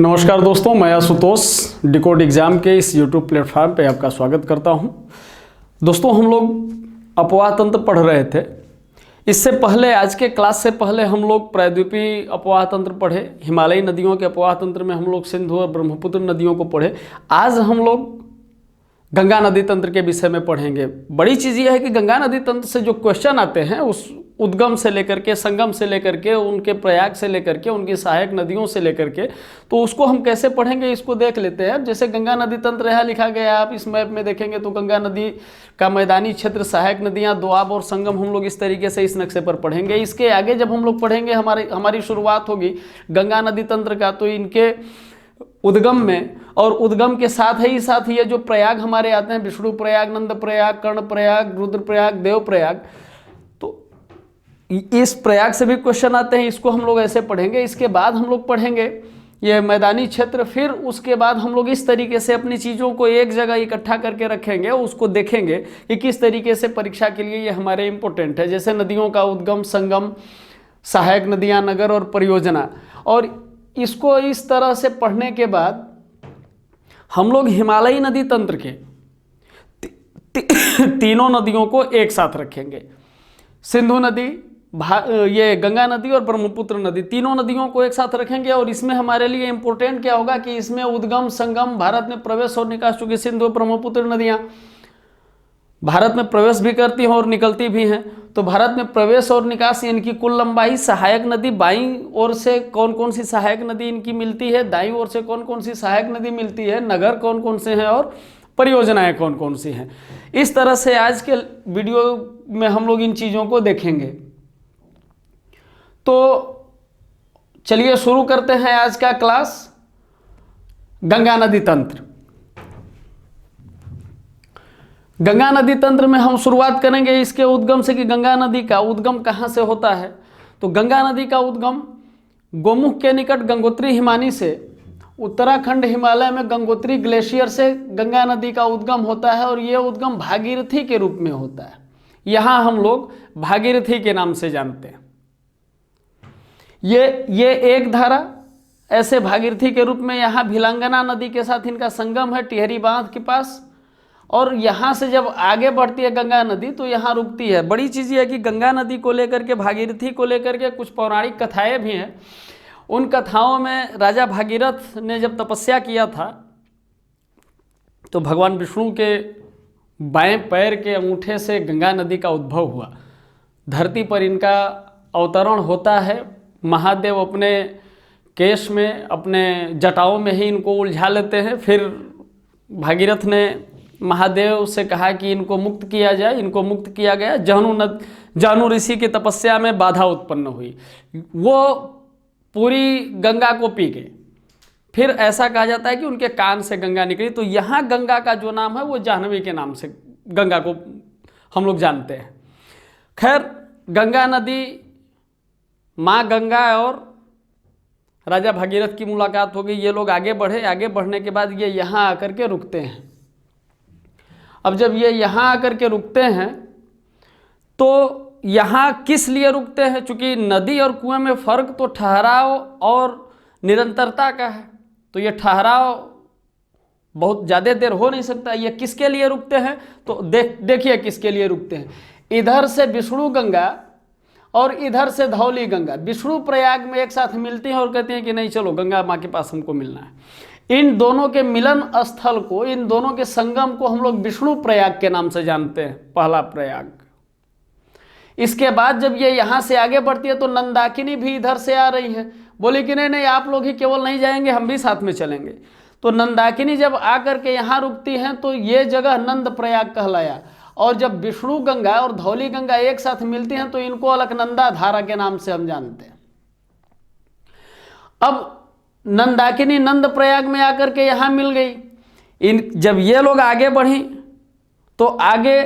नमस्कार दोस्तों, मैं आशुतोष डिकोड एग्ज़ाम के इस यूट्यूब प्लेटफॉर्म पे आपका स्वागत करता हूं। दोस्तों, हम लोग अपवाह तंत्र पढ़ रहे थे। इससे पहले, आज के क्लास से पहले हम लोग प्रायद्वीपीय अपवाह तंत्र पढ़े, हिमालयी नदियों के अपवाह तंत्र में हम लोग सिंधु और ब्रह्मपुत्र नदियों को पढ़े। आज हम लोग गंगा नदी तंत्र के विषय में पढ़ेंगे। बड़ी चीज़ यह है कि गंगा नदी तंत्र से जो क्वेश्चन आते हैं, उस उद्गम से लेकर के, संगम से लेकर के, उनके प्रयाग से लेकर के, उनकी सहायक नदियों से लेकर के, तो उसको हम कैसे पढ़ेंगे इसको देख लेते हैं। जैसे गंगा नदी तंत्र यहाँ लिखा गया है, आप इस मैप में देखेंगे तो गंगा नदी का मैदानी क्षेत्र, सहायक नदियाँ, दोआब और संगम हम लोग इस तरीके से इस नक्शे पर पढ़ेंगे। इसके आगे जब हम लोग पढ़ेंगे, हमारी शुरुआत होगी गंगा नदी तंत्र का, तो इनके उद्गम में और उद्गम के साथ ही ये जो प्रयाग हमारे आते हैं, विष्णु प्रयाग, नंद प्रयाग, कर्ण प्रयाग, रुद्र प्रयाग, देव प्रयाग, तो इस प्रयाग से भी क्वेश्चन आते हैं। इसको हम लोग ऐसे पढ़ेंगे। इसके बाद हम लोग पढ़ेंगे ये मैदानी क्षेत्र। फिर उसके बाद हम लोग इस तरीके से अपनी चीज़ों को एक जगह इकट्ठा करके रखेंगे, उसको देखेंगे कि किस तरीके से परीक्षा के लिए ये हमारे इम्पोर्टेंट है। जैसे नदियों का उद्गम, संगम, सहायक नदियाँ, नगर और परियोजना। और इसको इस तरह से पढ़ने के बाद हम लोग हिमालयी नदी तंत्र के तीनों नदियों को एक साथ रखेंगे। सिंधु नदी, ये गंगा नदी और ब्रह्मपुत्र नदी, तीनों नदियों को एक साथ रखेंगे। और इसमें हमारे लिए इम्पोर्टेंट क्या होगा कि इसमें उद्गम, संगम, भारत में प्रवेश और निकास, चूंकि सिंधु और ब्रह्मपुत्र नदियाँ भारत में प्रवेश भी करती हैं और निकलती भी हैं, तो भारत में प्रवेश और निकास इनकी कुल लंबाई, सहायक नदी, बाईं ओर से कौन कौन सी सहायक नदी इनकी मिलती है, दाईं ओर से कौन कौन सी सहायक नदी मिलती है, नगर कौन कौन से हैं और परियोजनाएं कौन कौन सी हैं। इस तरह से आज के वीडियो में हम लोग इन चीज़ों को देखेंगे। तो चलिए शुरू करते हैं आज का क्लास। गंगा नदी तंत्र। गंगा नदी तंत्र में हम शुरुआत करेंगे इसके उद्गम से कि गंगा नदी का उद्गम कहाँ से होता है। तो गंगा नदी का उद्गम गोमुख के निकट गंगोत्री हिमानी से, उत्तराखंड हिमालय में गंगोत्री ग्लेशियर से गंगा नदी का उद्गम होता है। और ये उद्गम भागीरथी के रूप में होता है। यहाँ हम लोग भागीरथी के नाम से जानते हैं। ये एक धारा, ऐसे भागीरथी के रूप में यहाँ भिलंगना नदी के साथ इनका संगम है टिहरी बांध के पास। और यहाँ से जब आगे बढ़ती है गंगा नदी तो यहाँ रुकती है। बड़ी चीज़ ये है कि गंगा नदी को लेकर के, भागीरथी को लेकर के कुछ पौराणिक कथाएं भी हैं। उन कथाओं में राजा भागीरथ ने जब तपस्या किया था तो भगवान विष्णु के बाएं पैर के अंगूठे से गंगा नदी का उद्भव हुआ। धरती पर इनका अवतरण होता है। महादेव अपने केश में, अपने जटाओं में ही इनको उलझा लेते हैं। फिर भागीरथ ने महादेव से कहा कि इनको मुक्त किया जाए। इनको मुक्त किया गया। जानु ऋषि की तपस्या में बाधा उत्पन्न हुई, वो पूरी गंगा को पी गए। फिर ऐसा कहा जाता है कि उनके कान से गंगा निकली। तो यहाँ गंगा का जो नाम है वो जाह्नवी के नाम से गंगा को हम लोग जानते हैं। खैर, गंगा नदी, माँ गंगा और राजा भागीरथ की मुलाकात हो गई। ये लोग आगे बढ़े। आगे बढ़ने के बाद ये यहाँ आकर के रुकते हैं। अब जब ये यहाँ आकर के रुकते हैं तो यहाँ किस लिए रुकते हैं? चूँकि नदी और कुएं में फ़र्क तो ठहराव और निरंतरता का है, तो ये ठहराव बहुत ज़्यादा देर हो नहीं सकता। ये किसके लिए रुकते हैं? तो देखिए किसके लिए रुकते हैं। इधर से विष्णु गंगा और इधर से धौली गंगा विष्णु प्रयाग में एक साथ मिलती हैं और कहती हैं कि नहीं, चलो गंगा माँ के पास हमको मिलना है। इन दोनों के मिलन स्थल को, इन दोनों के संगम को हम लोग विष्णु प्रयाग के नाम से जानते हैं, पहला प्रयाग। इसके बाद जब ये यहाँ से आगे बढ़ती है तो नंदाकिनी भी इधर से आ रही है। बोली कि नहीं, आप लोग ही केवल नहीं जाएंगे, हम भी साथ में चलेंगे। तो नंदाकिनी जब आकर के यहाँ रुकती हैं तो ये जगह नंद प्रयाग कहलाया। और जब विष्णु गंगा और धौली गंगा एक साथ मिलती हैं तो इनको अलकनंदा धारा के नाम से हम जानते हैं। अब नंदाकिनी नंद प्रयाग में आकर के यहाँ मिल गई। जब ये लोग आगे बढ़ी तो आगे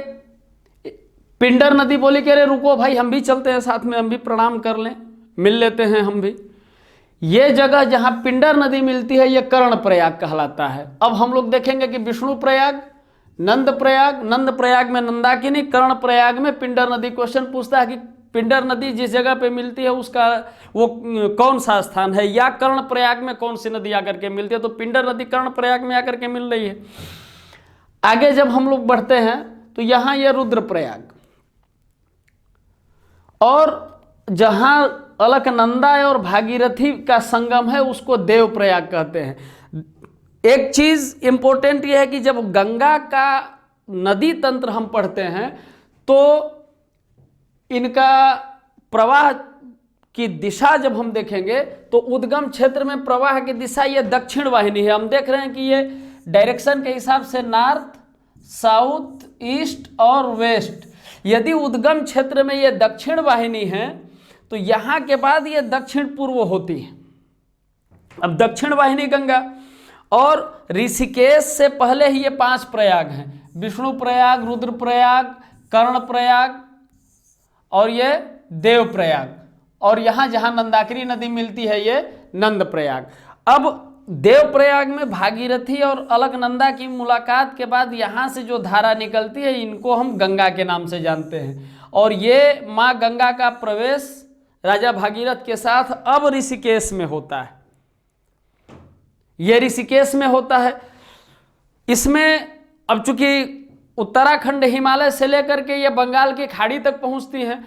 पिंडर नदी बोली कि अरे रुको भाई, हम भी चलते हैं साथ में, हम भी प्रणाम कर लें, मिल लेते हैं हम भी। ये जगह जहाँ पिंडर नदी मिलती है ये कर्ण प्रयाग कहलाता है। अब हम लोग देखेंगे कि विष्णु प्रयाग, नंद प्रयाग में नंदाकिनी, कर्ण प्रयाग में पिंडर नदी। क्वेश्चन पूछता है कि पिंडर नदी जिस जगह पे मिलती है उसका वो कौन सा स्थान है, या कर्णप्रयाग में कौन सी नदी आकर के मिलती है, तो पिंडर नदी कर्णप्रयाग में आकर के मिल रही है। आगे जब हम लोग बढ़ते हैं तो यहां ये रुद्रप्रयाग, और जहां अलकनंदा और भागीरथी का संगम है उसको देवप्रयाग कहते हैं। एक चीज इंपॉर्टेंट यह है कि जब गंगा का नदी तंत्र हम पढ़ते हैं तो इनका प्रवाह की दिशा जब हम देखेंगे तो उद्गम क्षेत्र में प्रवाह की दिशा ये दक्षिण वाहिनी है। हम देख रहे हैं कि ये डायरेक्शन के हिसाब से नॉर्थ, साउथ, ईस्ट और वेस्ट। यदि उद्गम क्षेत्र में ये दक्षिण वाहिनी है तो यहां के बाद ये दक्षिण पूर्व होती है। अब दक्षिण वाहिनी गंगा, और ऋषिकेश से पहले ही ये 5 प्रयाग हैं, विष्णु प्रयाग, रुद्र प्रयाग, कर्ण प्रयाग और ये देव प्रयाग, और यहां जहां मंदाकिनी नदी मिलती है ये नंद प्रयाग। अब देव प्रयाग में भागीरथी और अलकनंदा की मुलाकात के बाद यहां से जो धारा निकलती है इनको हम गंगा के नाम से जानते हैं, और ये मां गंगा का प्रवेश राजा भागीरथ के साथ अब ऋषिकेश में होता है। ये ऋषिकेश में होता है। इसमें अब चूंकि उत्तराखंड हिमालय से लेकर के ये बंगाल की खाड़ी तक पहुंचती हैं,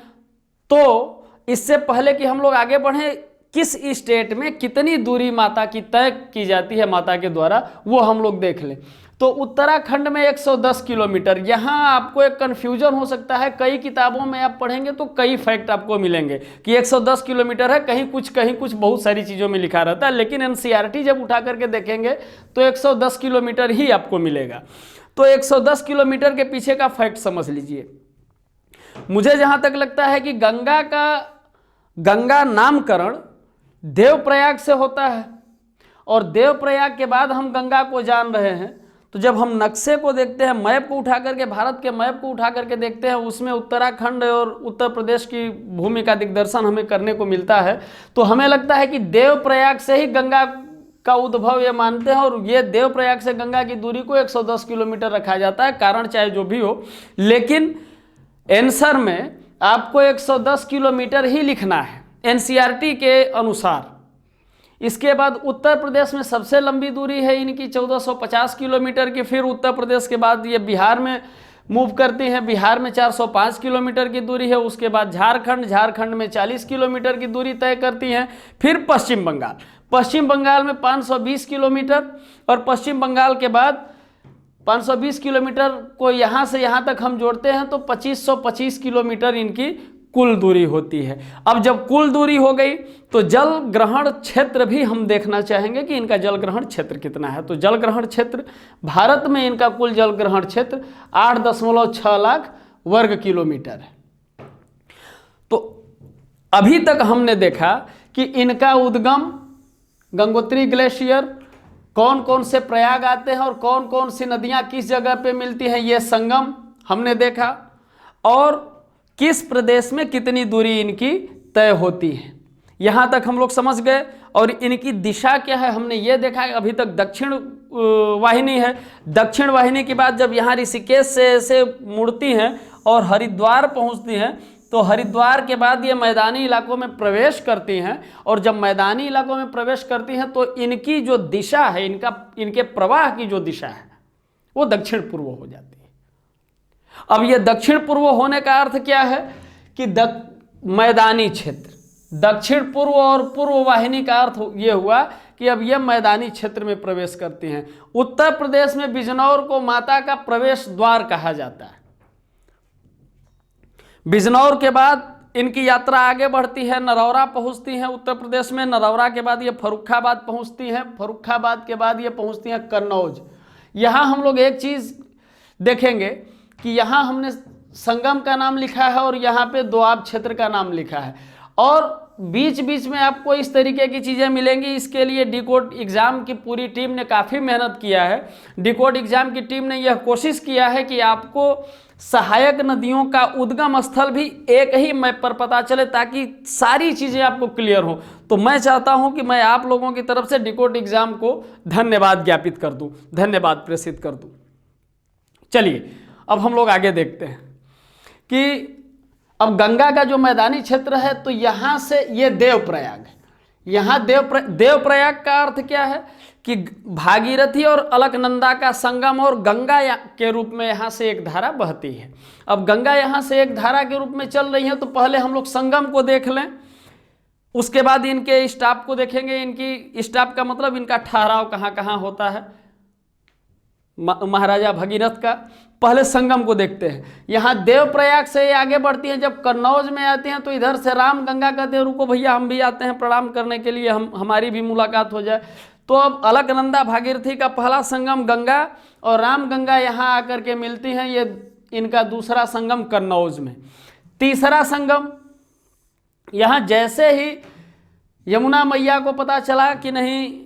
तो इससे पहले कि हम लोग आगे बढ़े, किस स्टेट में कितनी दूरी माता की तय की जाती है माता के द्वारा, वो हम लोग देख लें। तो उत्तराखंड में 110 किलोमीटर। यहाँ आपको एक कन्फ्यूजन हो सकता है, कई किताबों में आप पढ़ेंगे तो कई फैक्ट आपको मिलेंगे कि 110 किलोमीटर है, कहीं कुछ बहुत सारी चीज़ों में लिखा रहता है, लेकिन एनसीईआरटी जब उठा करके देखेंगे तो 110 किलोमीटर ही आपको मिलेगा। तो 110 किलोमीटर के पीछे का फैक्ट समझ लीजिए। मुझे जहाँ तक लगता है कि गंगा नामकरण देवप्रयाग से होता है, और देवप्रयाग के बाद हम गंगा को जान रहे हैं। तो जब हम नक्शे को देखते हैं, मैप को उठा करके, भारत के मैप को उठा करके देखते हैं, उसमें उत्तराखंड और उत्तर प्रदेश की भूमि का दिग्दर्शन हमें करने को मिलता है, तो हमें लगता है कि देवप्रयाग से ही गंगा का उद्भव ये मानते हैं, और ये देवप्रयाग से गंगा की दूरी को 110 किलोमीटर रखा जाता है। कारण चाहे जो भी हो, लेकिन आंसर में आपको 110 किलोमीटर ही लिखना है एनसीईआरटी के अनुसार। इसके बाद उत्तर प्रदेश में सबसे लंबी दूरी है इनकी 1450 किलोमीटर की। फिर उत्तर प्रदेश के बाद ये बिहार में मूव करती हैं, बिहार में 405 किलोमीटर की दूरी है। उसके बाद झारखंड में 40 किलोमीटर की दूरी तय करती हैं। फिर पश्चिम बंगाल में 520 किलोमीटर, और पश्चिम बंगाल के बाद 520 किलोमीटर को यहाँ से यहाँ तक हम जोड़ते हैं तो 2525 किलोमीटर इनकी कुल दूरी होती है। अब जब कुल दूरी हो गई तो जल ग्रहण क्षेत्र भी हम देखना चाहेंगे कि इनका जल ग्रहण क्षेत्र कितना है। तो जल ग्रहण क्षेत्र, भारत में इनका कुल जल ग्रहण क्षेत्र 8.6 लाख वर्ग किलोमीटर है। तो अभी तक हमने देखा कि इनका उद्गम गंगोत्री ग्लेशियर, कौन कौन से प्रयाग आते हैं और कौन कौन सी नदियां किस जगह पे मिलती हैं, ये संगम हमने देखा, और किस प्रदेश में कितनी दूरी इनकी तय होती है, यहाँ तक हम लोग समझ गए। और इनकी दिशा क्या है हमने ये देखा है। अभी तक दक्षिण वाहिनी है। दक्षिण वाहिनी के बाद जब यहाँ ऋषिकेश से मुड़ती हैं और हरिद्वार पहुँचती हैं, तो हरिद्वार के बाद ये मैदानी इलाकों में प्रवेश करती हैं, और जब मैदानी इलाकों में प्रवेश करती हैं तो इनकी जो दिशा है, इनके प्रवाह की जो दिशा है वो दक्षिण पूर्व हो जाती है। अब ये दक्षिण पूर्व होने का अर्थ क्या है कि मैदानी क्षेत्र, दक्षिण पूर्व और पूर्व वाहिनी का अर्थ ये हुआ कि अब ये मैदानी क्षेत्र में प्रवेश करती हैं। उत्तर प्रदेश में बिजनौर को माता का प्रवेश द्वार कहा जाता है। बिजनौर के बाद इनकी यात्रा आगे बढ़ती है, नरौरा पहुंचती हैं उत्तर प्रदेश में। नरौरा के बाद ये फर्रुखाबाद पहुंचती हैं, फर्रुखाबाद के बाद ये पहुंचती हैं कन्नौज। यहाँ हम लोग एक चीज़ देखेंगे कि यहाँ हमने संगम का नाम लिखा है और यहाँ पे दोआब क्षेत्र का नाम लिखा है, और बीच बीच में आपको इस तरीके की चीज़ें मिलेंगी। इसके लिए डिकोड एग्ज़ाम की पूरी टीम ने काफ़ी मेहनत किया है। डिकोड एग्ज़ाम की टीम ने यह कोशिश किया है कि आपको सहायक नदियों का उद्गम स्थल भी एक ही मैप पर पता चले, ताकि सारी चीज़ें आपको क्लियर हो। तो मैं चाहता हूं कि मैं आप लोगों की तरफ से डिकोड एग्ज़ाम को धन्यवाद ज्ञापित कर दूं, धन्यवाद प्रेषित कर दूं। चलिए अब हम लोग आगे देखते हैं कि अब गंगा का जो मैदानी क्षेत्र है तो यहाँ से ये देवप्रयाग है। यहाँ देवप्रयाग का अर्थ क्या है कि भागीरथी और अलकनंदा का संगम और गंगा के रूप में यहाँ से एक धारा बहती है। अब गंगा यहाँ से एक धारा के रूप में चल रही है, तो पहले हम लोग संगम को देख लें, उसके बाद इनके स्टॉप को देखेंगे। इनकी स्टॉप का मतलब इनका ठहराव कहाँ कहाँ होता है, महाराजा भगीरथ का। पहले संगम को देखते हैं। यहाँ देवप्रयाग से ये आगे बढ़ती हैं, जब कन्नौज में आती हैं तो इधर से राम गंगा कहते हैं रुको भैया हम भी आते हैं प्रणाम करने के लिए, हमारी भी मुलाकात हो जाए। तो अब अलकनंदा भागीरथी का पहला संगम गंगा और राम गंगा यहाँ आकर के मिलती हैं, ये इनका दूसरा संगम कन्नौज में। तीसरा संगम यहाँ जैसे ही यमुना मैया को पता चला कि नहीं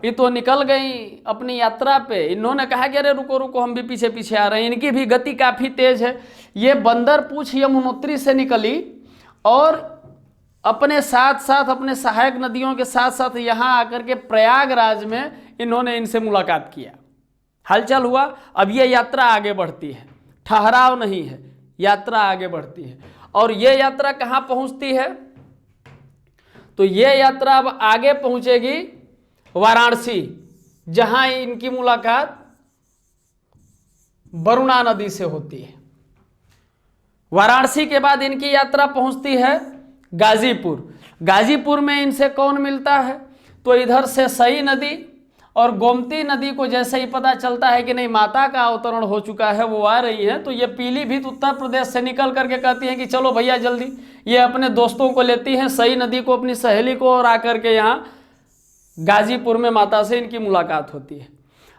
ये तो निकल गई अपनी यात्रा पे, इन्होंने कहा कि अरे रुको रुको हम भी पीछे पीछे आ रहे हैं। इनकी भी गति काफ़ी तेज है। ये बंदर पूछ यमुनोत्री से निकली और अपने साथ साथ अपने सहायक नदियों के साथ साथ यहाँ आकर के प्रयागराज में इन्होंने इनसे मुलाकात किया, हलचल हुआ। अब ये यात्रा आगे बढ़ती है, ठहराव नहीं है, यात्रा आगे बढ़ती है। और ये यात्रा कहाँ पहुँचती है, तो ये यात्रा अब आगे पहुँचेगी वाराणसी, जहां इनकी मुलाकात वरुणा नदी से होती है। वाराणसी के बाद इनकी यात्रा पहुंचती है गाजीपुर। गाजीपुर में इनसे कौन मिलता है, तो इधर से सई नदी और गोमती नदी को जैसे ही पता चलता है कि नहीं माता का अवतरण हो चुका है, वो आ रही है, तो ये पीलीभीत उत्तर प्रदेश से निकल करके कहती हैं कि चलो भैया जल्दी। ये अपने दोस्तों को लेती हैं, सई नदी को, अपनी सहेली को, और आकर के यहाँ गाजीपुर में माता से इनकी मुलाकात होती है।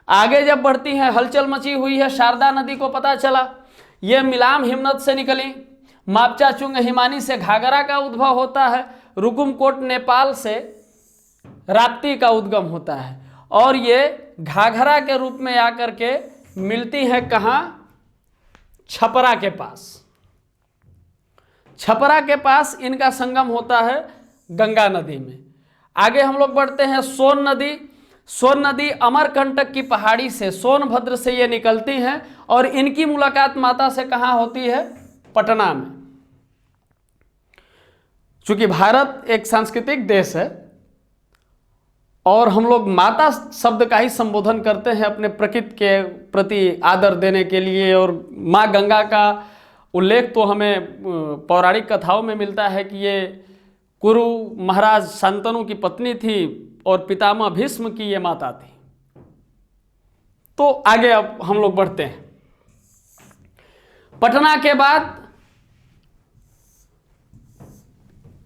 आगे जब बढ़ती हैं, हलचल मची हुई है। शारदा नदी को पता चला, ये मिलाम हिमनद से निकली। मापचाचुंग हिमानी से घाघरा का उद्भव होता है। रुकुमकोट नेपाल से राप्ती का उद्गम होता है। और ये घाघरा के रूप में आकर के मिलती है कहाँ, छपरा के पास। छपरा के पास इनका संगम होता है गंगा नदी में। आगे हम लोग बढ़ते हैं, सोन नदी। सोन नदी अमरकंटक की पहाड़ी से, सोनभद्र से ये निकलती हैं और इनकी मुलाकात माता से कहाँ होती है, पटना में। चूंकि भारत एक सांस्कृतिक देश है और हम लोग माता शब्द का ही संबोधन करते हैं अपने प्रकृति के प्रति आदर देने के लिए। और माँ गंगा का उल्लेख तो हमें पौराणिक कथाओं में मिलता है कि ये कुरु महाराज शांतनु की पत्नी थी और पितामह भीष्म की ये माता थी। तो आगे अब हम लोग बढ़ते हैं। पटना के बाद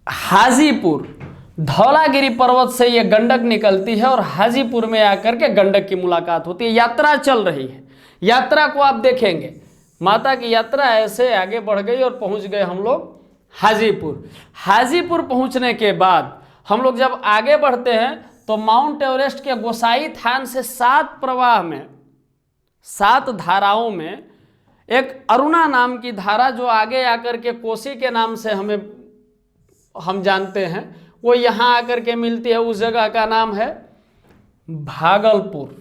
हाजीपुर, धौलागिरी पर्वत से ये गंडक निकलती है और हाजीपुर में आकर के गंडक की मुलाकात होती है। यात्रा चल रही है। यात्रा को आप देखेंगे, माता की यात्रा ऐसे आगे बढ़ गई और पहुंच गए हम लोग हाजीपुर। हाजीपुर पहुंचने के बाद हम लोग जब आगे बढ़ते हैं तो माउंट एवरेस्ट के गोसाई थान से 7 प्रवाह में, 7 धाराओं में एक अरुणा नाम की धारा जो आगे आकर के कोसी के नाम से हम जानते हैं, वो यहाँ आकर के मिलती है। उस जगह का नाम है भागलपुर।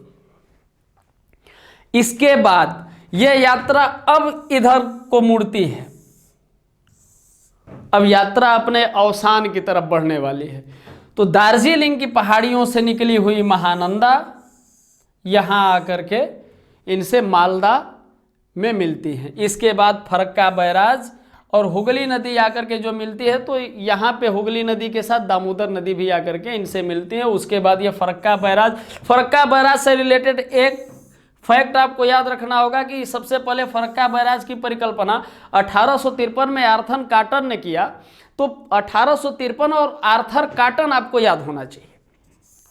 इसके बाद ये यात्रा अब इधर को मुड़ती है। अब यात्रा अपने अवसान की तरफ बढ़ने वाली है। तो दार्जिलिंग की पहाड़ियों से निकली हुई महानंदा यहाँ आकर के इनसे मालदा में मिलती हैं। इसके बाद फरक्का बैराज और हुगली नदी आकर के जो मिलती है, तो यहाँ पे हुगली नदी के साथ दामोदर नदी भी आकर के इनसे मिलती है। उसके बाद ये फरक्का बैराज से रिलेटेड एक फैक्ट आपको याद रखना होगा कि सबसे पहले फरक्का बैराज की परिकल्पना 1853 में आर्थर कॉटन ने किया। तो 1853 और आर्थर कॉटन आपको याद होना चाहिए।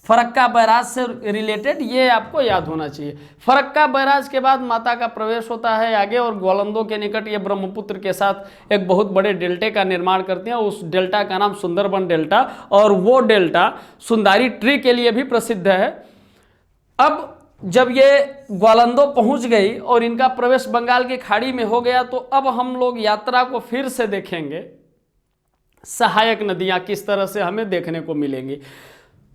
फरक्का बैराज से रिलेटेड ये आपको याद होना चाहिए। फरक्का बैराज के बाद माता का प्रवेश होता है आगे और ग्वालंदों के निकट ये ब्रह्मपुत्र के साथ एक बहुत बड़े डेल्टे का निर्माण करते हैं। उस डेल्टा का नाम सुंदरबन डेल्टा, और वो डेल्टा सुंदारी ट्री के लिए भी प्रसिद्ध है। अब जब ये ग्वालंदों पहुंच गई और इनका प्रवेश बंगाल की खाड़ी में हो गया, तो अब हम लोग यात्रा को फिर से देखेंगे। सहायक नदियां किस तरह से हमें देखने को मिलेंगी।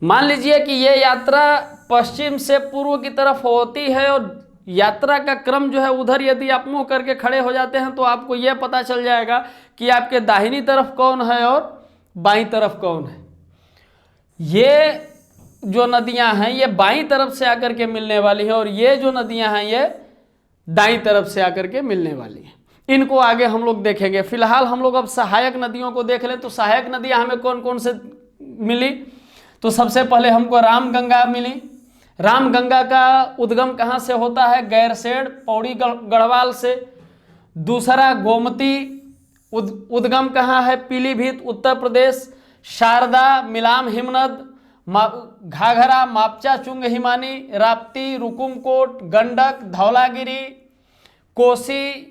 मान लीजिए कि ये यात्रा पश्चिम से पूर्व की तरफ होती है और यात्रा का क्रम जो है उधर यदि आप मुंह करके खड़े हो जाते हैं तो आपको यह पता चल जाएगा कि आपके दाहिनी तरफ कौन है और बाईं तरफ कौन है। ये जो नदियां हैं ये बाईं तरफ से आकर के मिलने वाली है और ये जो नदियां हैं ये दाईं तरफ से आकर के मिलने वाली है। इनको आगे हम लोग देखेंगे। फिलहाल हम लोग अब सहायक नदियों को देख लें। तो सहायक नदियां हमें कौन कौन से मिली? तो सबसे पहले हमको रामगंगा मिली। रामगंगा का उद्गम कहाँ से होता है? गैरसेड़ पौड़ी गढ़वाल से। दूसरा गोमती उद्गम कहाँ है? पीलीभीत उत्तर प्रदेश। शारदा, मिलाम हिमनद, घाघरा, मापचा चुंग हिमानी, राप्ती, रुकुमकोट, गंडक, धौलागिरी, कोसी,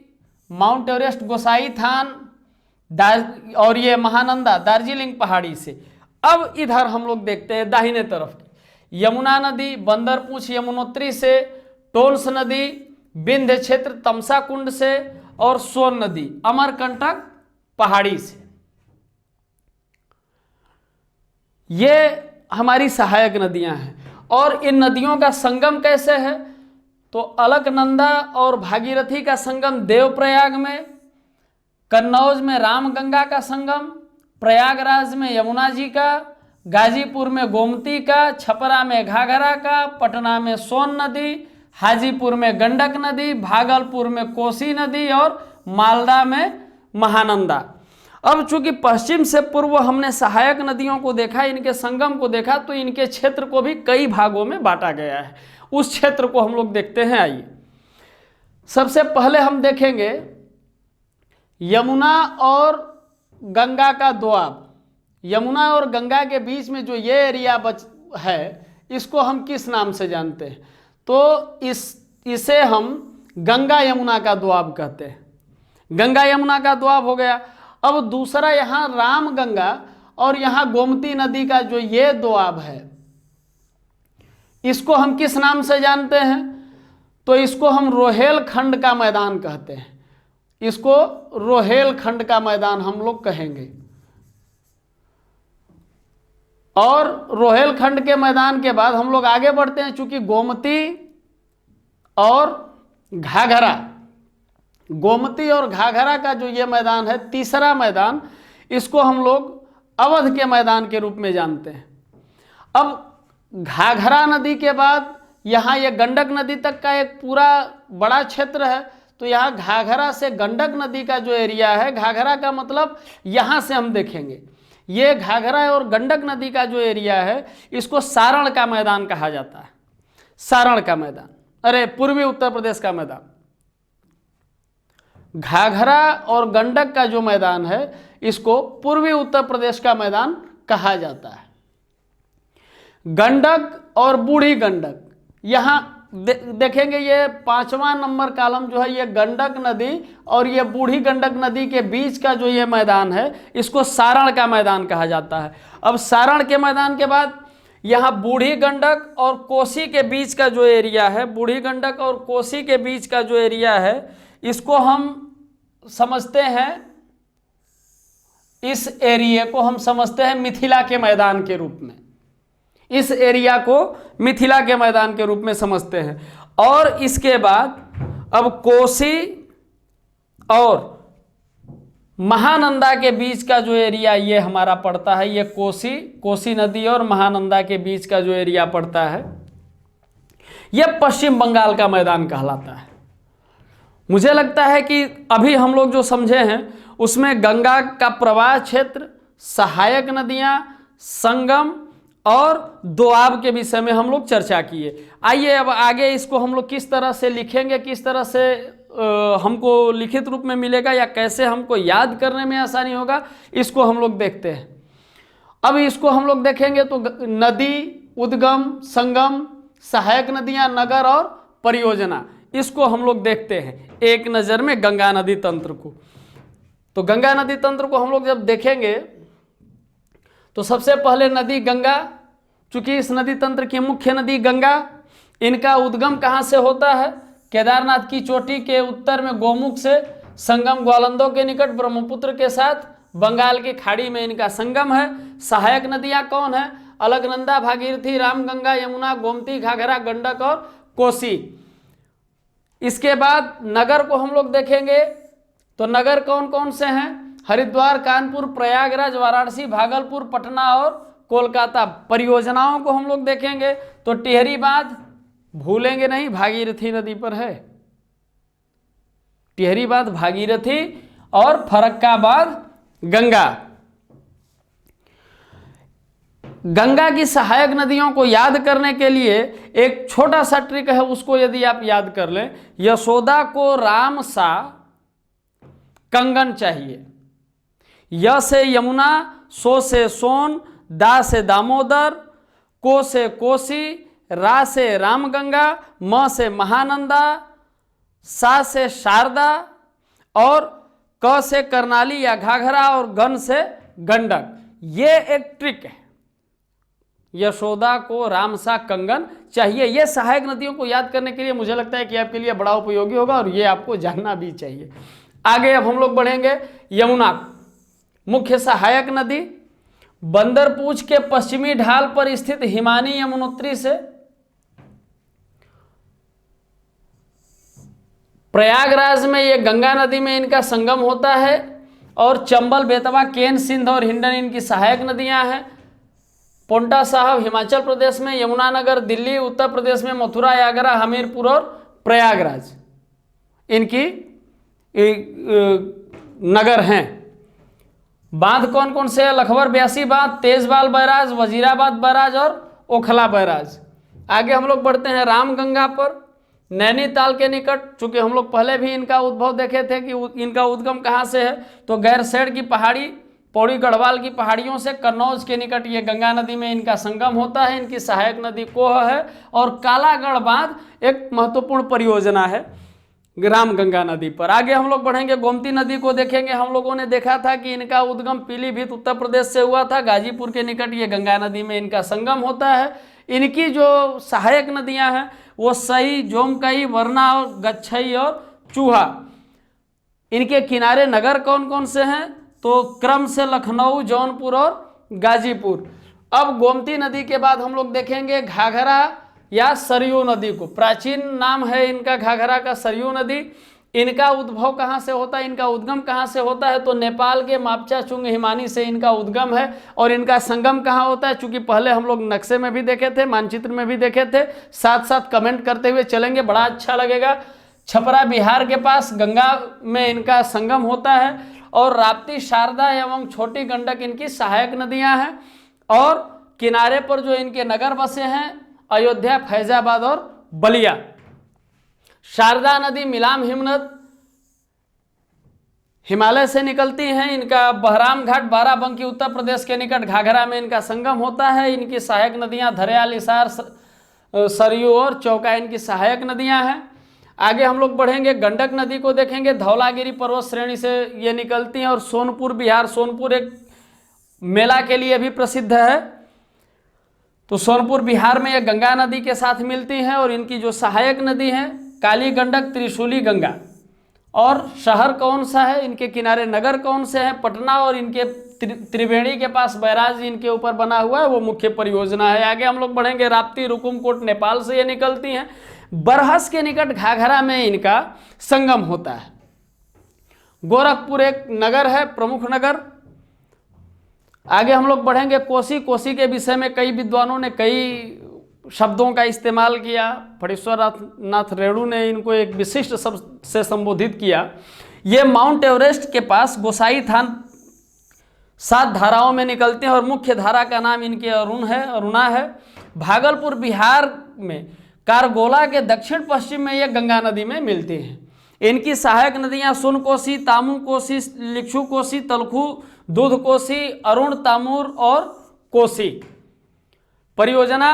माउंट एवरेस्ट, गोसाई थान और ये महानंदा दार्जिलिंग पहाड़ी से। अब इधर हम लोग देखते हैं दाहिने तरफ की यमुना नदी बंदरपूछ यमुनोत्री से, टोन्स नदी विंध्य क्षेत्र तमसा कुंड से और सोन नदी अमरकंटक पहाड़ी से। ये हमारी सहायक नदियां हैं। और इन नदियों का संगम कैसे है? तो अलकनंदा और भागीरथी का संगम देवप्रयाग में, कन्नौज में रामगंगा का संगम, प्रयागराज में यमुना जी का, गाजीपुर में गोमती का, छपरा में घाघरा का, पटना में सोन नदी, हाजीपुर में गंडक नदी, भागलपुर में कोसी नदी और मालदा में महानंदा। अब चूंकि पश्चिम से पूर्व हमने सहायक नदियों को देखा, इनके संगम को देखा, तो इनके क्षेत्र को भी कई भागों में बांटा गया है। उस क्षेत्र को हम लोग देखते हैं। आइए सबसे पहले हम देखेंगे यमुना और गंगा का दोआब। यमुना और गंगा के बीच में जो ये एरिया है इसको हम किस नाम से जानते हैं? तो इसे हम गंगा यमुना का दोआब कहते हैं। गंगा यमुना का दोआब हो गया। अब दूसरा यहाँ रामगंगा और यहाँ गोमती नदी का जो ये दोआब है इसको हम किस नाम से जानते हैं? तो इसको हम रोहेलखंड का मैदान कहते हैं। इसको रोहेलखंड का मैदान हम लोग कहेंगे। और रोहेलखंड के मैदान के बाद हम लोग आगे बढ़ते हैं। चूंकि गोमती और घाघरा, गोमती और घाघरा का जो ये मैदान है तीसरा मैदान, इसको हम लोग अवध के मैदान के रूप में जानते हैं। अब घाघरा नदी के बाद यहाँ ये गंडक नदी तक का एक पूरा बड़ा क्षेत्र है। तो यहाँ घाघरा से गंडक नदी का जो एरिया है, घाघरा का मतलब यहाँ से हम देखेंगे ये घाघरा और गंडक नदी का जो एरिया है इसको सारण का मैदान कहा जाता है। सारण का मैदान, अरे पूर्वी उत्तर प्रदेश का मैदान। घाघरा और गंडक का जो मैदान है इसको पूर्वी उत्तर प्रदेश का मैदान कहा जाता है। गंडक और बूढ़ी गंडक, यहाँ देखेंगे ये 5वां नंबर कॉलम जो है ये गंडक नदी और ये बूढ़ी गंडक नदी के बीच का जो ये मैदान है इसको सारण का मैदान कहा जाता है। अब सारण के मैदान के बाद यहाँ बूढ़ी गंडक और कोसी के बीच का जो एरिया है, बूढ़ी गंडक और कोसी के बीच का जो एरिया है इसको हम समझते हैं, इस एरिया को हम समझते हैं मिथिला के मैदान के रूप में। इस एरिया को मिथिला के मैदान के रूप में समझते हैं। और इसके बाद अब कोसी और महानंदा के बीच का जो एरिया ये हमारा पड़ता है, ये कोसी नदी और महानंदा के बीच का जो एरिया पड़ता है यह पश्चिम बंगाल का मैदान कहलाता है। मुझे लगता है कि अभी हम लोग जो समझे हैं उसमें गंगा का प्रवाह क्षेत्र, सहायक नदियां, संगम और दोआब के विषय में हम लोग चर्चा किए। आइए अब आगे इसको हम लोग किस तरह से लिखेंगे, किस तरह से हमको लिखित रूप में मिलेगा या कैसे हमको याद करने में आसानी होगा, इसको हम लोग देखते हैं। अब इसको हम लोग देखेंगे तो नदी, उद्गम, संगम, सहायक नदियां, नगर और परियोजना, इसको हम लोग देखते हैं एक नज़र में गंगा नदी तंत्र को। तो गंगा नदी तंत्र को हम लोग जब देखेंगे तो सबसे पहले नदी गंगा, चूंकि इस नदी तंत्र की मुख्य नदी गंगा, इनका उद्गम कहाँ से होता है? केदारनाथ की चोटी के उत्तर में गोमुख से, संगम ग्वालंदों के निकट ब्रह्मपुत्र के साथ बंगाल की खाड़ी में इनका संगम है। सहायक नदियाँ कौन है? अलकनंदा, भागीरथी, रामगंगा, यमुना, गोमती, घाघरा, गंडक और कोसी। इसके बाद नगर को हम लोग देखेंगे तो नगर कौन कौन से हैं? हरिद्वार, कानपुर, प्रयागराज, वाराणसी, भागलपुर, पटना और कोलकाता। परियोजनाओं को हम लोग देखेंगे तो टिहरी बांध भूलेंगे नहीं, भागीरथी नदी पर है। टिहरी बांध भागीरथी और फरक्का बांध गंगा। गंगा की सहायक नदियों को याद करने के लिए एक छोटा सा ट्रिक है, उसको यदि आप याद कर लें। यशोदा को राम सा कंगन चाहिए। य से यमुना, सो से सोन, दा से दामोदर, को से कोसी, रा से रामगंगा, म से महानंदा, सा से शारदा और क से करनाली या घाघरा और गण से गंडक। ये एक ट्रिक है। यशोदा को रामसा कंगन चाहिए। ये सहायक नदियों को याद करने के लिए मुझे लगता है कि आपके लिए बड़ा उपयोगी होगा और ये आपको जानना भी चाहिए। आगे अब हम लोग बढ़ेंगे। यमुना मुख्य सहायक नदी, बंदरपूछ के पश्चिमी ढाल पर स्थित हिमानी यमुनोत्री से प्रयागराज में ये गंगा नदी में इनका संगम होता है और चंबल, बेतवा, केन, सिंध और हिंडन इनकी सहायक नदियां हैं। पोंटा साहब हिमाचल प्रदेश में, यमुनानगर दिल्ली, उत्तर प्रदेश में मथुरा, आगरा, हमीरपुर और प्रयागराज इनकी नगर हैं। बांध कौन कौन से? लखवर ब्यासी बांध, तेजबाल बैराज, वजीराबाद बैराज और ओखला बैराज। आगे हम लोग बढ़ते हैं रामगंगा पर, नैनीताल के निकट। चूंकि हम लोग पहले भी इनका उद्भव देखे थे कि इनका उद्गम कहाँ से है, तो गैरसैंण की पहाड़ी, पौड़ी गढ़वाल की पहाड़ियों से कन्नौज के निकट ये गंगा नदी में इनका संगम होता है। इनकी सहायक नदी कोह है और कालागढ़ बांध एक महत्वपूर्ण परियोजना है रामगंगा नदी पर। आगे हम लोग बढ़ेंगे, गोमती नदी को देखेंगे। हम लोगों ने देखा था कि इनका उद्गम पीलीभीत उत्तर प्रदेश से हुआ था। गाजीपुर के निकट ये गंगा नदी में इनका संगम होता है। इनकी जो सहायक नदियां हैं वो सई, जोमकई, वरना और गच्छई और चूहा। इनके किनारे नगर कौन कौन से हैं? तो क्रम से लखनऊ, जौनपुर और गाजीपुर। अब गोमती नदी के बाद हम लोग देखेंगे घाघरा या सरयू नदी को। प्राचीन नाम है इनका घाघरा का, सरयू नदी। इनका उद्भव कहाँ से होता है, इनका उद्गम कहाँ से होता है? तो नेपाल के मापचाचुंग हिमानी से इनका उद्गम है। और इनका संगम कहाँ होता है? चूंकि पहले हम लोग नक्शे में भी देखे थे, मानचित्र में भी देखे थे, साथ साथ कमेंट करते हुए चलेंगे, बड़ा अच्छा लगेगा। छपरा बिहार के पास गंगा में इनका संगम होता है और राप्ती, शारदा एवं छोटी गंडक इनकी सहायक नदियां हैं। और किनारे पर जो इनके नगर बसे हैं अयोध्या, फैजाबाद और बलिया। शारदा नदी मिलाम हिमनद हिमालय से निकलती हैं। इनका बहराम घाट, बाराबंकी उत्तर प्रदेश के निकट घाघरा में इनका संगम होता है। इनकी सहायक नदियां धरेयाल, इसार, सरयू और चौका इनकी सहायक नदियां हैं। आगे हम लोग बढ़ेंगे, गंडक नदी को देखेंगे। धौलागिरी पर्वत श्रेणी से ये निकलती हैं और सोनपुर बिहार, सोनपुर एक मेला के लिए भी प्रसिद्ध है, तो सोनपुर बिहार में ये गंगा नदी के साथ मिलती हैं। और इनकी जो सहायक नदी है काली गंडक, त्रिशूली गंगा। और शहर कौन सा है, इनके किनारे नगर कौन से हैं? पटना और इनके त्रिवेणी के पास बैराज इनके ऊपर बना हुआ है, वो मुख्य परियोजना है। आगे हम लोग बढ़ेंगे, राप्ती, रुकुमकोट नेपाल से ये निकलती हैं। बरहस के निकट घाघरा में इनका संगम होता है। गोरखपुर एक नगर है, प्रमुख नगर। आगे हम लोग बढ़ेंगे, कोसी। कोसी के विषय में कई विद्वानों ने कई शब्दों का इस्तेमाल किया। फणीश्वर नाथ रेणु ने इनको एक विशिष्ट शब्द से संबोधित किया। ये माउंट एवरेस्ट के पास गोसाई थान 7 धाराओं में निकलते हैं और मुख्य धारा का नाम इनके अरुणा है। भागलपुर बिहार में कारगोला के दक्षिण पश्चिम में ये गंगा नदी में मिलती हैं। इनकी सहायक नदियां सुन कोसी, तामू कोसी, लिक्षु कोसी, तलखू, दूध कोसी, अरुण, तामूर और कोसी। परियोजना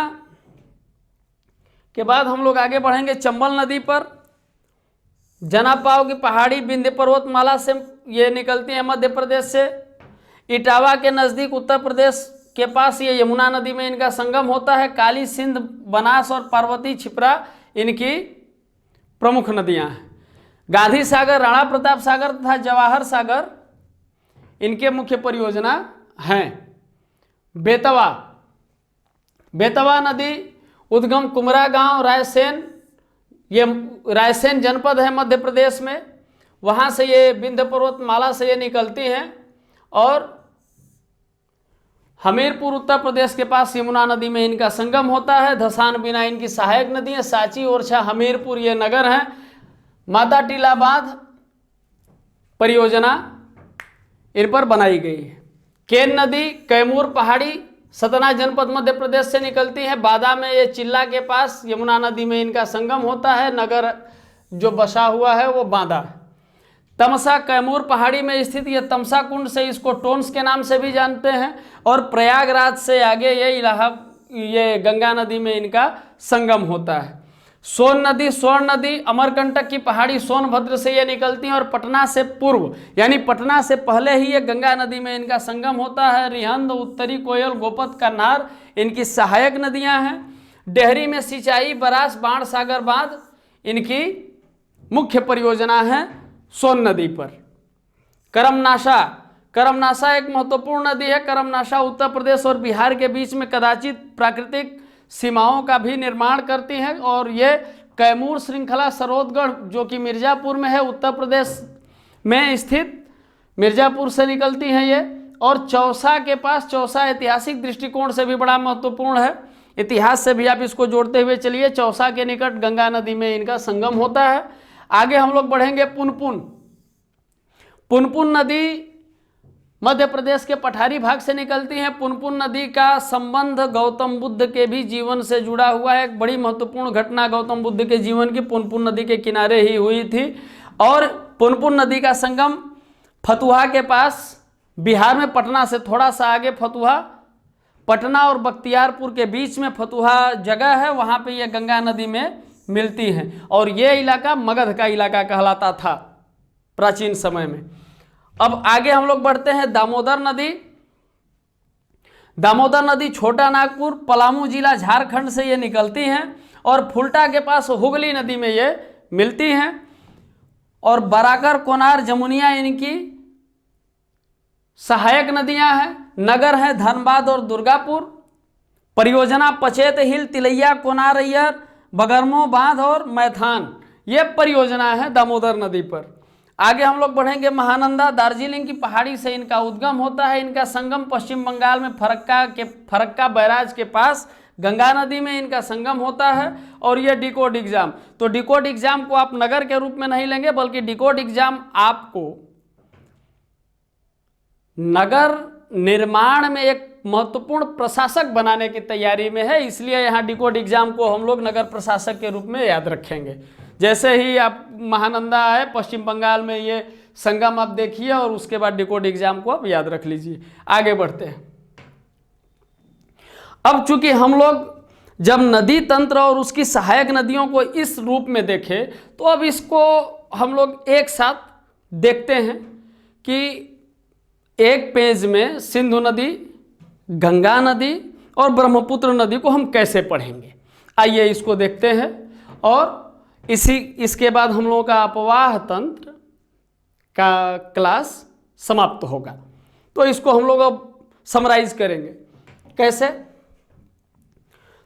के बाद हम लोग आगे बढ़ेंगे, चंबल नदी पर जनापाव की पहाड़ी विंध्य पर्वतमाला से ये निकलती है मध्य प्रदेश से। इटावा के नज़दीक उत्तर प्रदेश के पास ये यमुना नदी में इनका संगम होता है। काली, सिंध, बनास और पार्वती, छिपरा इनकी प्रमुख नदियां हैं। गांधी सागर, राणा प्रताप सागर तथा जवाहर सागर इनके मुख्य परियोजना हैं। बेतवा, बेतवा नदी उद्गम कुमरा गांव, रायसेन ये रायसेन जनपद है मध्य प्रदेश में, वहाँ से ये विंध्य पर्वतमाला से ये निकलती हैं और हमीरपुर उत्तर प्रदेश के पास यमुना नदी में इनका संगम होता है। धसान बिना इनकी सहायक नदी है। सांची, ओरछा, हमीरपुर ये नगर हैं। माता टीला बांध परियोजना इन पर बनाई गई है। केन नदी कैमूर पहाड़ी सतना जनपद मध्य प्रदेश से निकलती है। बादा में ये चिल्ला के पास यमुना नदी में इनका संगम होता है। नगर जो बसा हुआ है वो बांदा है। तमसा कैमूर पहाड़ी में स्थित ये तमसा कुंड से इसको टोन्स के नाम से भी जानते हैं। और प्रयागराज से आगे ये गंगा नदी में इनका संगम होता है। सोन नदी, स्वर्ण नदी अमरकंटक की पहाड़ी सोनभद्र से ये निकलती हैं और पटना से पूर्व यानी पटना से पहले ही ये गंगा नदी में इनका संगम होता है। रिहंद, उत्तरी कोयल, गोपत, कन्हार इनकी सहायक नदियां हैं। डेहरी में सिंचाई, बरास, बाण सागर बांध इनकी मुख्य परियोजना है सोन नदी पर। करमनाशा एक महत्वपूर्ण नदी है। करमनाशा उत्तर प्रदेश और बिहार के बीच में कदाचित प्राकृतिक सीमाओं का भी निर्माण करती हैं और ये कैमूर श्रृंखला सरोदगढ़ जो कि मिर्जापुर में है, उत्तर प्रदेश में स्थित मिर्जापुर से निकलती हैं ये। और चौसा के पास, चौसा ऐतिहासिक दृष्टिकोण से भी बड़ा महत्वपूर्ण है। इतिहास से भी आप इसको जोड़ते हुए चलिए। चौसा के निकट गंगा नदी में इनका संगम होता है। आगे हम लोग बढ़ेंगे। पुनपुन नदी मध्य प्रदेश के पठारी भाग से निकलती है। पुनपुन नदी का संबंध गौतम बुद्ध के भी जीवन से जुड़ा हुआ है। एक बड़ी महत्वपूर्ण घटना गौतम बुद्ध के जीवन की पुनपुन नदी के किनारे ही हुई थी। और पुनपुन नदी का संगम फतुहा के पास, बिहार में पटना से थोड़ा सा आगे फतुहा, पटना और बख्तियारपुर के बीच में फतुहा जगह है, वहाँ पे ये गंगा नदी में मिलती हैं। और ये इलाका मगध का इलाका कहलाता था प्राचीन समय में। अब आगे हम लोग बढ़ते हैं। दामोदर नदी छोटा नागपुर, पलामू जिला, झारखंड से ये निकलती हैं और फुल्टा के पास हुगली नदी में ये मिलती हैं। और बराकर, कोनार, जमुनिया इनकी सहायक नदियां हैं। नगर हैं धनबाद और दुर्गापुर। परियोजना पचेत हिल, तिलैया, कोनारैयर, बगरमो बांध और मैथान ये परियोजना है दामोदर नदी पर। आगे हम लोग बढ़ेंगे। महानंदा, दार्जिलिंग की पहाड़ी से इनका उद्गम होता है। इनका संगम पश्चिम बंगाल में फरक्का बैराज के पास गंगा नदी में इनका संगम होता है। और ये डिकोड एग्जाम, तो डिकोड एग्जाम को आप नगर के रूप में नहीं लेंगे, बल्कि डिकोड एग्जाम आपको नगर निर्माण में एक महत्वपूर्ण प्रशासक बनाने की तैयारी में है। इसलिए यहाँ डिकोड एग्जाम को हम लोग नगर प्रशासक के रूप में याद रखेंगे। जैसे ही आप महानंदा आए पश्चिम बंगाल में ये संगम आप देखिए और उसके बाद डिकोड एग्जाम को आप याद रख लीजिए। आगे बढ़ते हैं। अब चूंकि हम लोग जब नदी तंत्र और उसकी सहायक नदियों को इस रूप में देखें, तो अब इसको हम लोग एक साथ देखते हैं कि एक पेज में सिंधु नदी, गंगा नदी और ब्रह्मपुत्र नदी को हम कैसे पढ़ेंगे। आइए इसको देखते हैं और इसके बाद हम लोगों का अपवाह तंत्र का क्लास समाप्त होगा। तो इसको हम लोग अब समराइज करेंगे कैसे।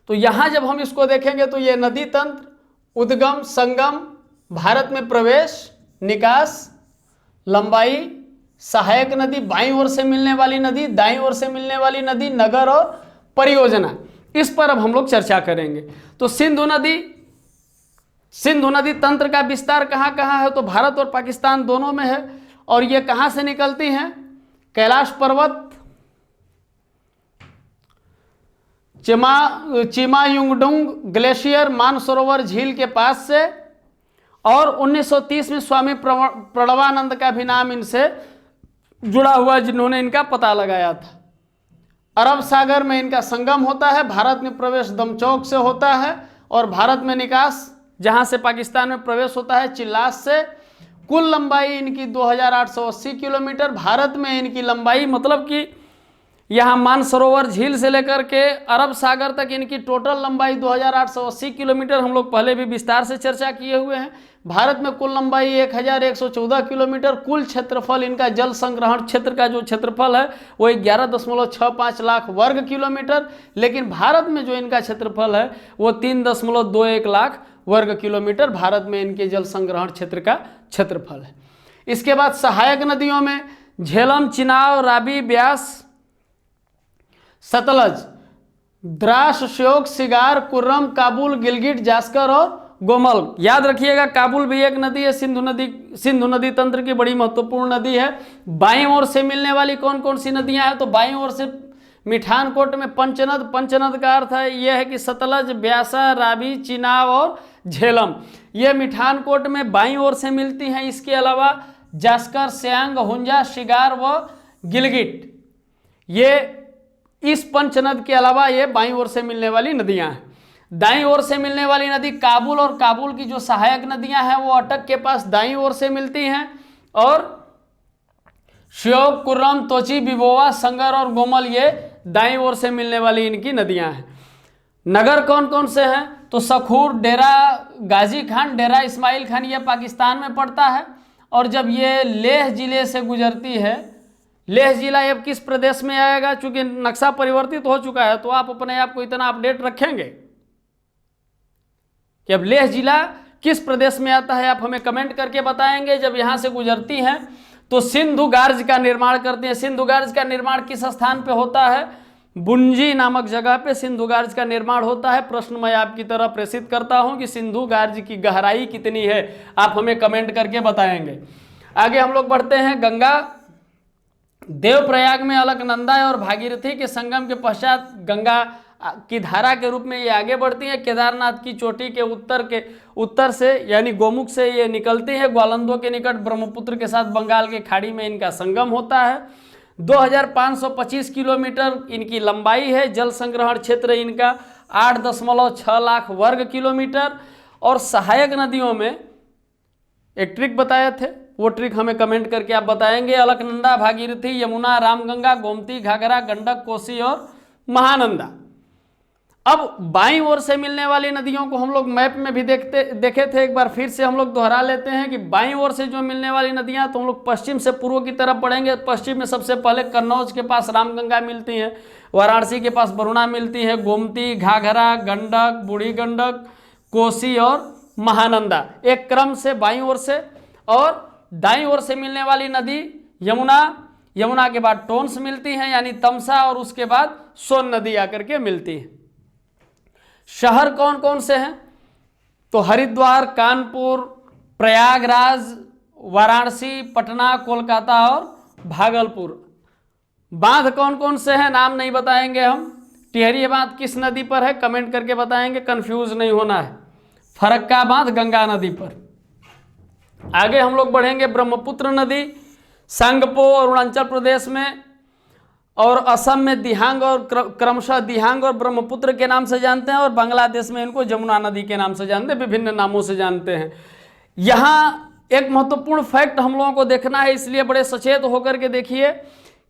तो यहाँ जब हम इसको देखेंगे तो ये नदी तंत्र, उद्गम, संगम, भारत में प्रवेश, निकास, लंबाई, सहायक नदी, बाईं ओर से मिलने वाली नदी, दाईं ओर से मिलने वाली नदी, नगर और परियोजना, इस पर अब हम लोग चर्चा करेंगे। तो सिंधु नदी तंत्र का विस्तार कहाँ कहाँ है, तो भारत और पाकिस्तान दोनों में है। और ये कहाँ से निकलती हैं, कैलाश पर्वत, चिमायुंगडुंग ग्लेशियर, मानसरोवर झील के पास से। और 1930 में स्वामी प्रणवानंद का भी नाम इनसे जुड़ा हुआ, जिन्होंने इनका पता लगाया था। अरब सागर में इनका संगम होता है। भारत में प्रवेश दमचौक से होता है और भारत में निकास जहां से पाकिस्तान में प्रवेश होता है चिल्लास से। कुल लंबाई इनकी 2880 किलोमीटर। भारत में इनकी लंबाई मतलब कि यहाँ मानसरोवर झील से लेकर के अरब सागर तक इनकी टोटल लंबाई 2880 किलोमीटर। हम लोग पहले भी विस्तार से चर्चा किए हुए हैं। भारत में कुल लंबाई 1114 किलोमीटर। कुल क्षेत्रफल इनका जल संग्रहण क्षेत्र का जो क्षेत्रफल है वो 11.65 लाख वर्ग किलोमीटर। लेकिन भारत में जो इनका क्षेत्रफल है वो 3.21 लाख वर्ग किलोमीटर भारत में इनके जल संग्रहण क्षेत्र का क्षेत्रफल है। इसके बाद सहायक नदियों में झेलम, चिनाब, रावी, ब्यास, सतलज, द्रास, श्योक, सिगार, कुर्रम, काबुल, गिलगिट, जास्कर और गोमल। याद रखिएगा काबुल भी एक नदी है, सिंधु नदी तंत्र की बड़ी महत्वपूर्ण नदी है। बाईं ओर से मिलने वाली कौन कौन सी नदियां हैं, तो बाईं ओर से मिठानकोट में पंचनद, पंचनद का अर्थ है यह है कि सतलज, ब्यासा, रावी, चिनाब और झेलम, ये मिठानकोट में बाईं ओर से मिलती हैं। इसके अलावा जास्कर, स्यांग, हुंजा, शिगार व गिलगिट, ये इस पंचनद के अलावा ये बाईं ओर से मिलने वाली नदियां हैं। दाईं ओर से मिलने वाली नदी काबुल, और काबुल की जो सहायक नदियां हैं वो अटक के पास दाईं ओर से मिलती हैं, और श्योक, कुर्रम, तोची, बिबोवा, संगर और गोमल ये दाईं ओर से मिलने वाली इनकी नदियां हैं। नगर कौन कौन से हैं, तो सखूर, डेरा गाजी खान, डेरा इस्माइल खान, ये पाकिस्तान में पड़ता है। और जब ये लेह जिले से गुजरती है, लेह जिला अब किस प्रदेश में आएगा, चूंकि नक्शा परिवर्तित हो चुका है तो आप अपने आप को इतना अपडेट रखेंगे कि अब लेह जिला किस प्रदेश में आता है, आप हमें कमेंट करके बताएंगे। जब यहाँ से गुजरती हैं तो सिंधु गार्ज का निर्माण करती हैं। सिंधु गार्ज का निर्माण किस स्थान पे होता है, बुंजी नामक जगह पे सिंधु गार्ज का निर्माण होता है। प्रश्न मैं आपकी तरफ प्रेषित करता हूं कि सिंधु गार्ज की गहराई कितनी है, आप हमें कमेंट करके बताएंगे। आगे हम लोग बढ़ते हैं। गंगा देवप्रयाग में अलकनंदा और भागीरथी के संगम के पश्चात गंगा की धारा के रूप में ये आगे बढ़ती है। केदारनाथ की चोटी के उत्तर से यानी गोमुख से ये निकलती है। ग्वालंदों के निकट ब्रह्मपुत्र के साथ बंगाल की खाड़ी में इनका संगम होता है। 2525 किलोमीटर इनकी लंबाई है। जल संग्रहण क्षेत्र इनका 8.6 लाख वर्ग किलोमीटर। और सहायक नदियों में एक ट्रिक बताए थे, वो ट्रिक हमें कमेंट करके आप बताएंगे। अलकनंदा, भागीरथी, यमुना, रामगंगा, गोमती, घाघरा, गंडक, कोसी और महानंदा। अब बाईं ओर से मिलने वाली नदियों को हम लोग मैप में भी देखे थे, एक बार फिर से हम लोग दोहरा लेते हैं कि बाईं ओर से जो मिलने वाली नदियां, तो हम लोग पश्चिम से पूर्व की तरफ बढ़ेंगे। पश्चिम में सबसे पहले कन्नौज के पास रामगंगा मिलती है, वाराणसी के पास वरुणा मिलती है, गोमती, घाघरा, गंडक, बूढ़ी गंडक, कोसी और महानंदा, एक क्रम से बाईं ओर से। और दाईं ओर से मिलने वाली नदी यमुना, यमुना के बाद टोंस मिलती है यानी तमसा, और उसके बाद सोन नदी आकर के मिलती है। शहर कौन कौन से हैं, तो हरिद्वार, कानपुर, प्रयागराज, वाराणसी, पटना, कोलकाता और भागलपुर। बांध कौन कौन से हैं, नाम नहीं बताएंगे हम। टिहरी बांध किस नदी पर है, कमेंट करके बताएंगे, कंफ्यूज नहीं होना है। फरक्का बांध गंगा नदी पर। आगे हम लोग बढ़ेंगे। ब्रह्मपुत्र नदी सांगपो अरुणाचल प्रदेश में, और असम में दिहांग, और क्रमशः दिहांग और ब्रह्मपुत्र के नाम से जानते हैं, और बांग्लादेश में इनको जमुना नदी के नाम से जानते हैं, विभिन्न नामों से जानते हैं। यहाँ एक महत्वपूर्ण फैक्ट हम लोगों को देखना है, इसलिए बड़े सचेत होकर के देखिए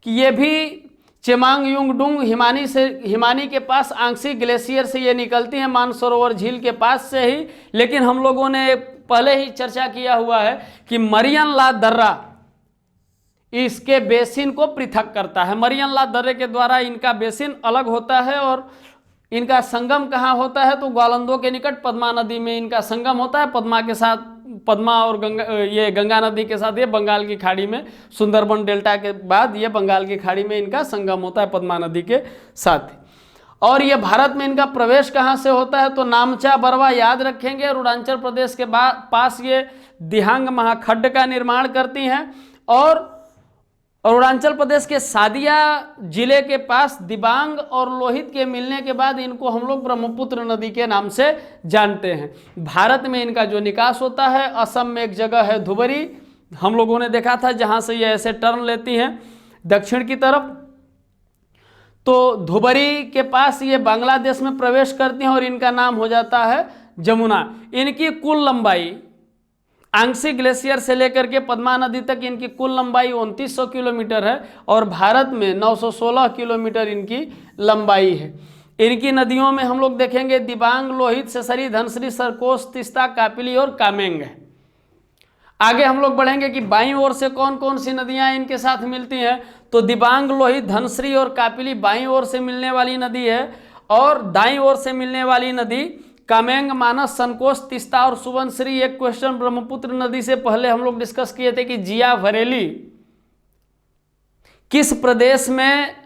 कि ये भी चेमांग युंगडुंग हिमानी के पास आंशिक ग्लेशियर से ये निकलती है, मानसरोवर झील के पास से ही। लेकिन हम लोगों ने पहले ही चर्चा किया हुआ है कि मरियन ला दर्रा इसके बेसिन को पृथक करता है। मरियन ला दर्रे के द्वारा इनका बेसिन अलग होता है, और इनका संगम कहाँ होता है, तो ग्वालंदों के निकट पद्मा नदी में इनका संगम होता है। पद्मा के साथ, पद्मा और गंगा नदी के साथ ये बंगाल की खाड़ी में, सुंदरबन डेल्टा के बाद ये बंगाल की खाड़ी में इनका संगम होता है पद्मा नदी के साथ। और ये भारत में इनका प्रवेश कहाँ से होता है, तो नामचा बरवा याद रखेंगे। अरुणाचल प्रदेश के पास ये दिहांग महाखड्ड का निर्माण करती हैं, और अरुणाचल प्रदेश के सादिया जिले के पास दिबांग और लोहित के मिलने के बाद इनको हम लोग ब्रह्मपुत्र नदी के नाम से जानते हैं। भारत में इनका जो निकास होता है, असम में एक जगह है धुबरी, हम लोगों ने देखा था, जहां से ये ऐसे टर्न लेती हैं दक्षिण की तरफ। तो धुबरी के पास ये बांग्लादेश में प्रवेश करती हैं और इनका नाम हो जाता है जमुना। इनकी कुल लंबाई आंशिक ग्लेशियर से लेकर के पद्मा नदी तक इनकी कुल लंबाई 2900 किलोमीटर है, और भारत में 916 किलोमीटर इनकी लंबाई है। इनकी नदियों में हम लोग देखेंगे दिबांग, लोहित, ससरी, धनसरी, सरकोस, तिस्ता, कापिली और कामेंग है। आगे हम लोग बढ़ेंगे कि बाईं ओर से कौन कौन सी नदियां इनके साथ मिलती हैं, तो दिबांग, लोहित, धनसरी और कापिली बाईं ओर से मिलने वाली नदी है, और दाईं ओर से मिलने वाली नदी कामेंग, मानस, संकोच, तीस्ता और सुबनश्री। एक क्वेश्चन ब्रह्मपुत्र नदी से पहले हम लोग डिस्कस किए थे कि जिया भरेली किस प्रदेश में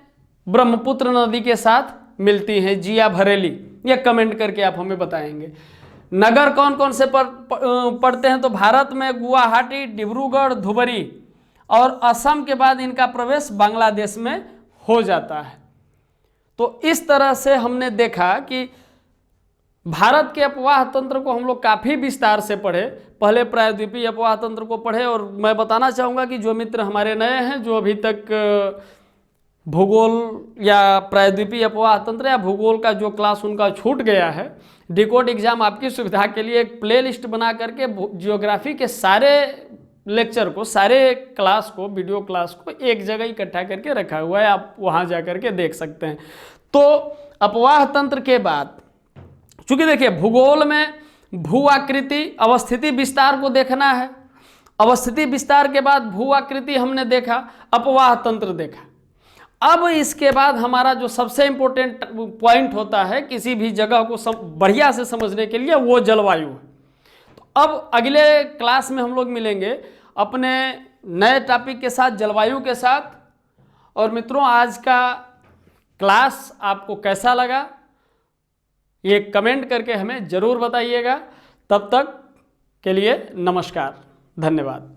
ब्रह्मपुत्र नदी के साथ मिलती हैं? जिया भरेली, ये कमेंट करके आप हमें बताएंगे। नगर कौन कौन से पड़ते हैं? तो भारत में गुवाहाटी, डिब्रूगढ़, धुबरी और असम के बाद इनका प्रवेश बांग्लादेश में हो जाता है। तो इस तरह से हमने देखा कि भारत के अपवाह तंत्र को हम लोग काफ़ी विस्तार से पढ़े। पहले प्रायद्वीपीय अपवाह तंत्र को पढ़े, और मैं बताना चाहूँगा कि जो मित्र हमारे नए हैं, जो अभी तक भूगोल या प्रायद्वीपीय अपवाह तंत्र या भूगोल का जो क्लास उनका छूट गया है, डिकोड एग्जाम आपकी सुविधा के लिए एक प्ले लिस्ट बना करके जियोग्राफी के सारे लेक्चर को, सारे क्लास को, वीडियो क्लास को एक जगह इकट्ठा करके रखा हुआ है, आप वहाँ जा करके देख सकते हैं। तो अपवाह तंत्र के बाद, चूंकि देखिए भूगोल में भू आकृति, अवस्थिति, विस्तार को देखना है। अवस्थिति विस्तार के बाद भू आकृति हमने देखा, अपवाह तंत्र देखा। अब इसके बाद हमारा जो सबसे इंपॉर्टेंट पॉइंट होता है किसी भी जगह को बढ़िया से समझने के लिए, वो जलवायु है। तो अब अगले क्लास में हम लोग मिलेंगे अपने नए टॉपिक के साथ, जलवायु के साथ। और मित्रों, आज का क्लास आपको कैसा लगा ये कमेंट करके हमें ज़रूर बताइएगा। तब तक के लिए नमस्कार, धन्यवाद।